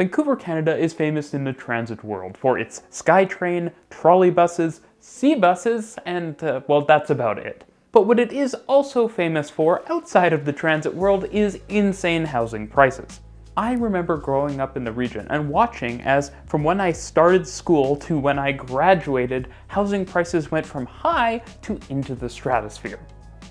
Vancouver, Canada is famous in the transit world for its SkyTrain, trolley buses, sea buses, and well, that's about it. But what it is also famous for outside of the transit world is insane housing prices. I remember growing up in the region and watching as, from when I started school to when I graduated, housing prices went from high to into the stratosphere.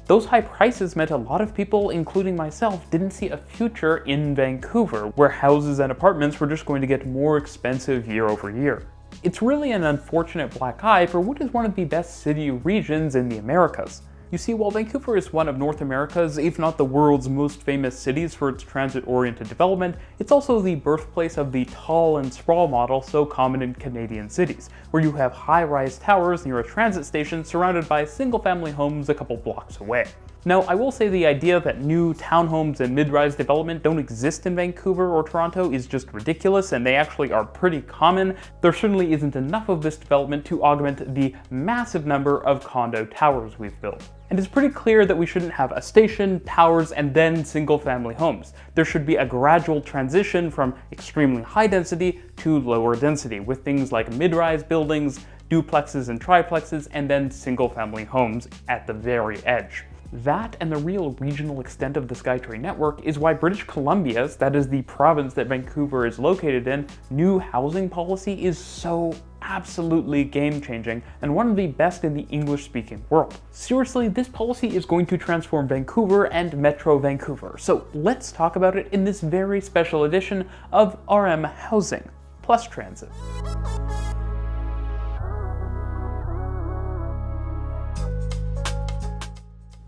Those high prices meant a lot of people, including myself, didn't see a future in Vancouver, where houses and apartments were just going to get more expensive year over year. It's really an unfortunate black eye for what is one of the best city regions in the Americas. You see, while Vancouver is one of North America's, if not the world's most famous cities for its transit-oriented development, it's also the birthplace of the tall and sprawl model so common in Canadian cities, where you have high-rise towers near a transit station surrounded by single-family homes a couple blocks away. Now, I will say the idea that new townhomes and mid-rise development don't exist in Vancouver or Toronto is just ridiculous, and they actually are pretty common. There certainly isn't enough of this development to augment the massive number of condo towers we've built. And it's pretty clear that we shouldn't have a station, towers, and then single-family homes. There should be a gradual transition from extremely high density to lower density, with things like mid-rise buildings, duplexes and triplexes, and then single-family homes at the very edge. That and the real regional extent of the SkyTrain network is why British Columbia's, that is the province that Vancouver is located in, new housing policy is so absolutely game-changing and one of the best in the English-speaking world. Seriously, this policy is going to transform Vancouver and Metro Vancouver, so let's talk about it in this very special edition of RM Housing plus Transit.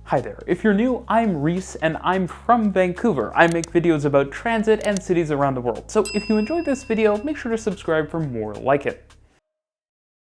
Hi there, if you're new, I'm Reece and I'm from Vancouver. I make videos about transit and cities around the world, so if you enjoyed this video, make sure to subscribe for more like it.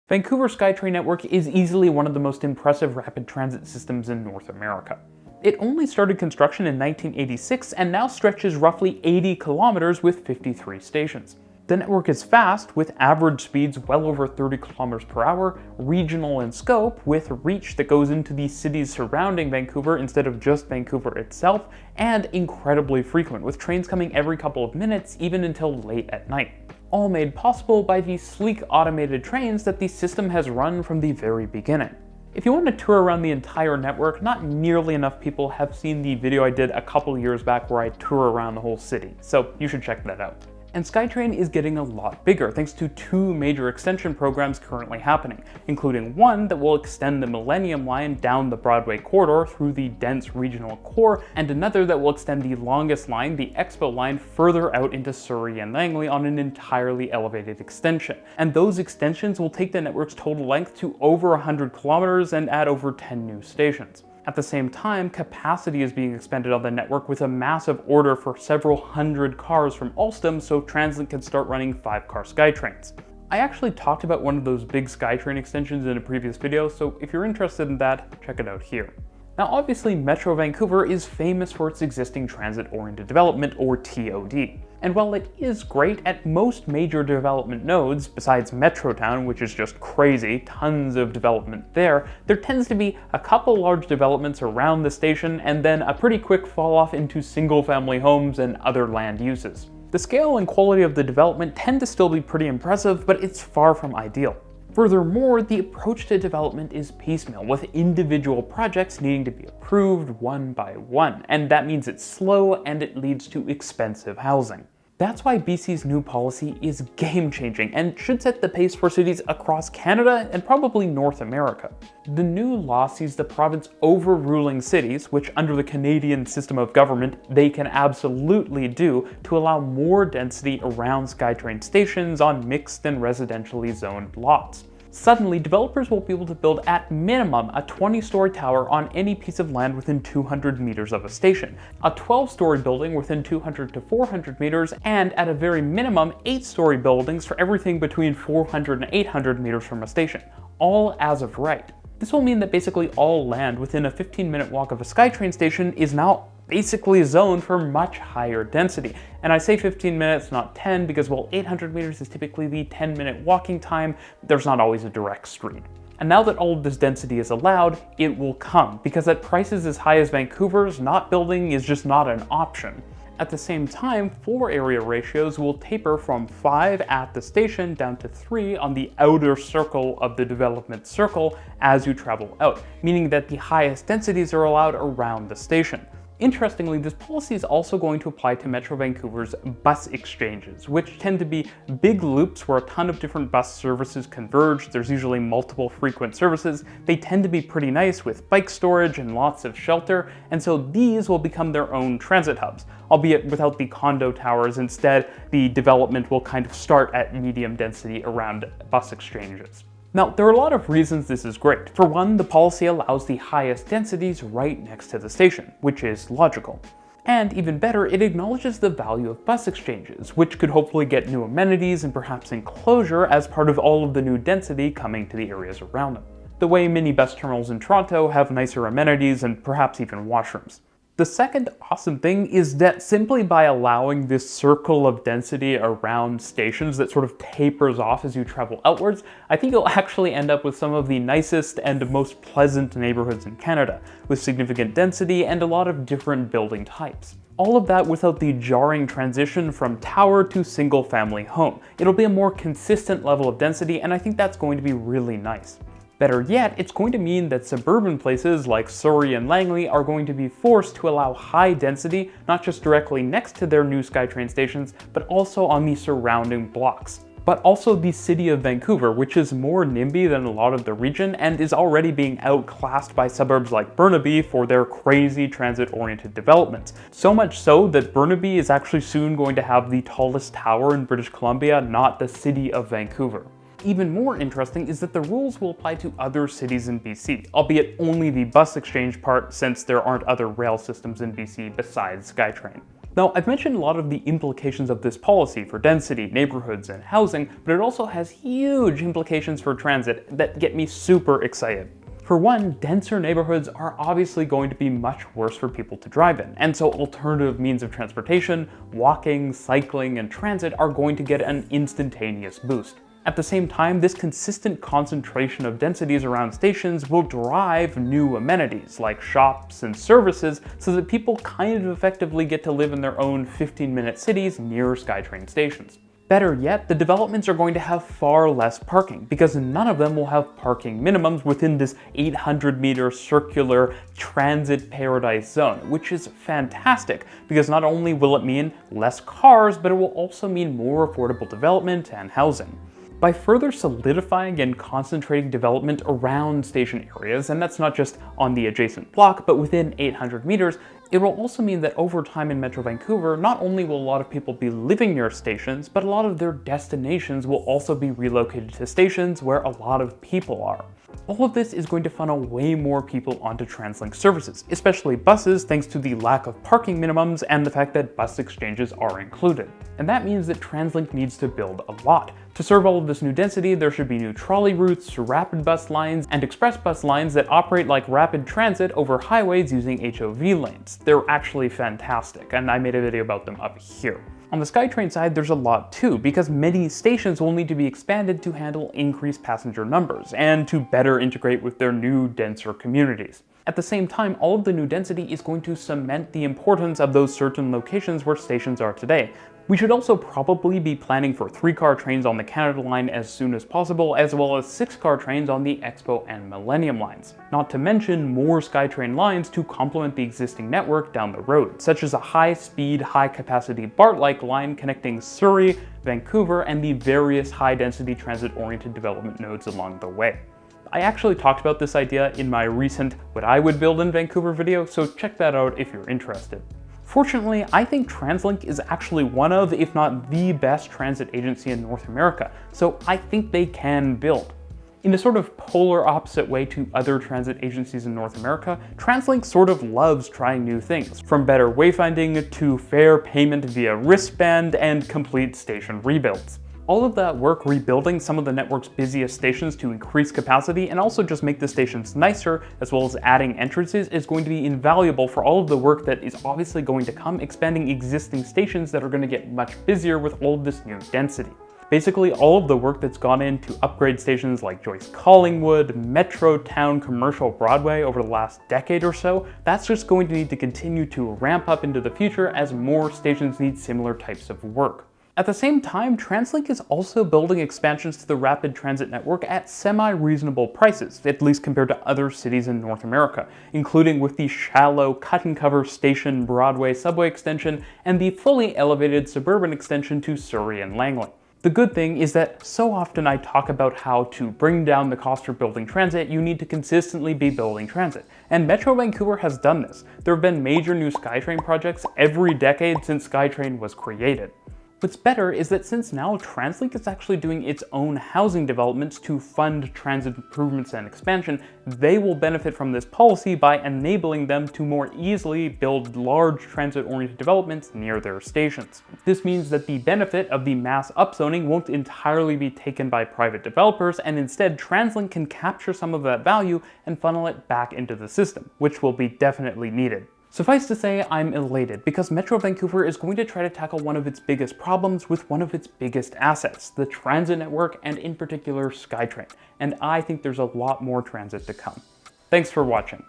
Vancouver SkyTrain network is easily one of the most impressive rapid transit systems in North America. It only started construction in 1986 and now stretches roughly 80 kilometers with 53 stations. The network is fast, with average speeds well over 30 kilometers per hour, regional in scope, with reach that goes into the cities surrounding Vancouver instead of just Vancouver itself, and incredibly frequent, with trains coming every couple of minutes, even until late at night. All made possible by the sleek automated trains that the system has run from the very beginning. If you want to tour around the entire network, not nearly enough people have seen the video I did a couple years back where I tour around the whole city, so you should check that out. And SkyTrain is getting a lot bigger thanks to two major extension programs currently happening, including one that will extend the Millennium Line down the Broadway corridor through the dense regional core, and another that will extend the longest line, the Expo Line, further out into Surrey and Langley on an entirely elevated extension. And those extensions will take the network's total length to over 100 kilometers and add over 10 new stations. At the same time, capacity is being expanded on the network with a massive order for several hundred cars from Alstom so Translink can start running 5-car SkyTrains. I actually talked about one of those big SkyTrain extensions in a previous video, so if you're interested in that, check it out here. Now obviously Metro Vancouver is famous for its existing transit-oriented development, or TOD. And while it is great at most major development nodes, besides Metrotown, which is just crazy, tons of development there tends to be a couple large developments around the station and then a pretty quick fall off into single-family homes and other land uses. The scale and quality of the development tend to still be pretty impressive, but it's far from ideal. Furthermore, the approach to development is piecemeal, with individual projects needing to be approved one by one, and that means it's slow and it leads to expensive housing. That's why BC's new policy is game-changing and should set the pace for cities across Canada and probably North America. The new law sees the province overruling cities, which under the Canadian system of government they can absolutely do, to allow more density around SkyTrain stations on mixed and residentially zoned lots. Suddenly, developers will be able to build at minimum a 20-story tower on any piece of land within 200 meters of a station, a 12-story building within 200 to 400 meters, and at a very minimum 8-story buildings for everything between 400 and 800 meters from a station, all as of right. This will mean that basically all land within a 15-minute walk of a SkyTrain station is now basically zoned for much higher density. And I say 15 minutes, not 10, because while 800 meters is typically the 10-minute walking time, there's not always a direct street. And now that all of this density is allowed, it will come, because at prices as high as Vancouver's, not building is just not an option. At the same time, floor area ratios will taper from 5 at the station down to 3 on the outer circle of the development circle as you travel out, meaning that the highest densities are allowed around the station. Interestingly, this policy is also going to apply to Metro Vancouver's bus exchanges, which tend to be big loops where a ton of different bus services converge. There's usually multiple frequent services. They tend to be pretty nice with bike storage and lots of shelter, and so these will become their own transit hubs, albeit without the condo towers. Instead, the development will kind of start at medium density around bus exchanges. Now, there are a lot of reasons this is great. For one, the policy allows the highest densities right next to the station, which is logical. And even better, it acknowledges the value of bus exchanges, which could hopefully get new amenities and perhaps enclosure as part of all of the new density coming to the areas around them. The way many bus terminals in Toronto have nicer amenities and perhaps even washrooms. The second awesome thing is that simply by allowing this circle of density around stations that sort of tapers off as you travel outwards, I think you'll actually end up with some of the nicest and most pleasant neighborhoods in Canada, with significant density and a lot of different building types. All of that without the jarring transition from tower to single family home. It'll be a more consistent level of density, and I think that's going to be really nice. Better yet, it's going to mean that suburban places like Surrey and Langley are going to be forced to allow high density, not just directly next to their new SkyTrain stations, but also on the surrounding blocks. But also the city of Vancouver, which is more NIMBY than a lot of the region and is already being outclassed by suburbs like Burnaby for their crazy transit-oriented developments. So much so that Burnaby is actually soon going to have the tallest tower in British Columbia, not the city of Vancouver. Even more interesting is that the rules will apply to other cities in BC, albeit only the bus exchange part since there aren't other rail systems in BC besides SkyTrain. Now, I've mentioned a lot of the implications of this policy for density, neighborhoods, and housing, but it also has huge implications for transit that get me super excited. For one, denser neighborhoods are obviously going to be much worse for people to drive in, and so alternative means of transportation, walking, cycling, and transit are going to get an instantaneous boost. At the same time, this consistent concentration of densities around stations will drive new amenities like shops and services so that people kind of effectively get to live in their own 15-minute cities near SkyTrain stations. Better yet, the developments are going to have far less parking because none of them will have parking minimums within this 800-meter circular transit paradise zone, which is fantastic because not only will it mean less cars, but it will also mean more affordable development and housing. By further solidifying and concentrating development around station areas, and that's not just on the adjacent block, but within 800 meters, it will also mean that over time in Metro Vancouver, not only will a lot of people be living near stations, but a lot of their destinations will also be relocated to stations where a lot of people are. All of this is going to funnel way more people onto TransLink services, especially buses, thanks to the lack of parking minimums and the fact that bus exchanges are included. And that means that TransLink needs to build a lot. To serve all of this new density, there should be new trolley routes, rapid bus lines, and express bus lines that operate like rapid transit over highways using HOV lanes. They're actually fantastic, and I made a video about them up here. On the SkyTrain side, there's a lot too, because many stations will need to be expanded to handle increased passenger numbers and to better integrate with their new, denser communities. At the same time, all of the new density is going to cement the importance of those certain locations where stations are today. We should also probably be planning for 3-car trains on the Canada line as soon as possible, as well as 6-car trains on the Expo and Millennium lines. Not to mention more SkyTrain lines to complement the existing network down the road, such as a high-speed, high-capacity BART-like line connecting Surrey, Vancouver, and the various high-density transit-oriented development nodes along the way. I actually talked about this idea in my recent What I Would Build in Vancouver video, so check that out if you're interested. Fortunately, I think TransLink is actually one of, if not the best transit agency in North America, so I think they can build. In a sort of polar opposite way to other transit agencies in North America, TransLink sort of loves trying new things, from better wayfinding to fare payment via wristband and complete station rebuilds. All of that work rebuilding some of the network's busiest stations to increase capacity and also just make the stations nicer, as well as adding entrances, is going to be invaluable for all of the work that is obviously going to come expanding existing stations that are going to get much busier with all of this new density. Basically, all of the work that's gone in to upgrade stations like Joyce Collingwood, Metro Town, Commercial Broadway over the last decade or so, that's just going to need to continue to ramp up into the future as more stations need similar types of work. At the same time, TransLink is also building expansions to the rapid transit network at semi-reasonable prices, at least compared to other cities in North America, including with the shallow cut-and-cover station Broadway subway extension and the fully elevated suburban extension to Surrey and Langley. The good thing is that so often I talk about how to bring down the cost for building transit, you need to consistently be building transit. And Metro Vancouver has done this. There have been major new SkyTrain projects every decade since SkyTrain was created. What's better is that since now TransLink is actually doing its own housing developments to fund transit improvements and expansion, they will benefit from this policy by enabling them to more easily build large transit-oriented developments near their stations. This means that the benefit of the mass upzoning won't entirely be taken by private developers, and instead TransLink can capture some of that value and funnel it back into the system, which will be definitely needed. Suffice to say, I'm elated because Metro Vancouver is going to try to tackle one of its biggest problems with one of its biggest assets, the transit network, and in particular SkyTrain. And I think there's a lot more transit to come. Thanks for watching.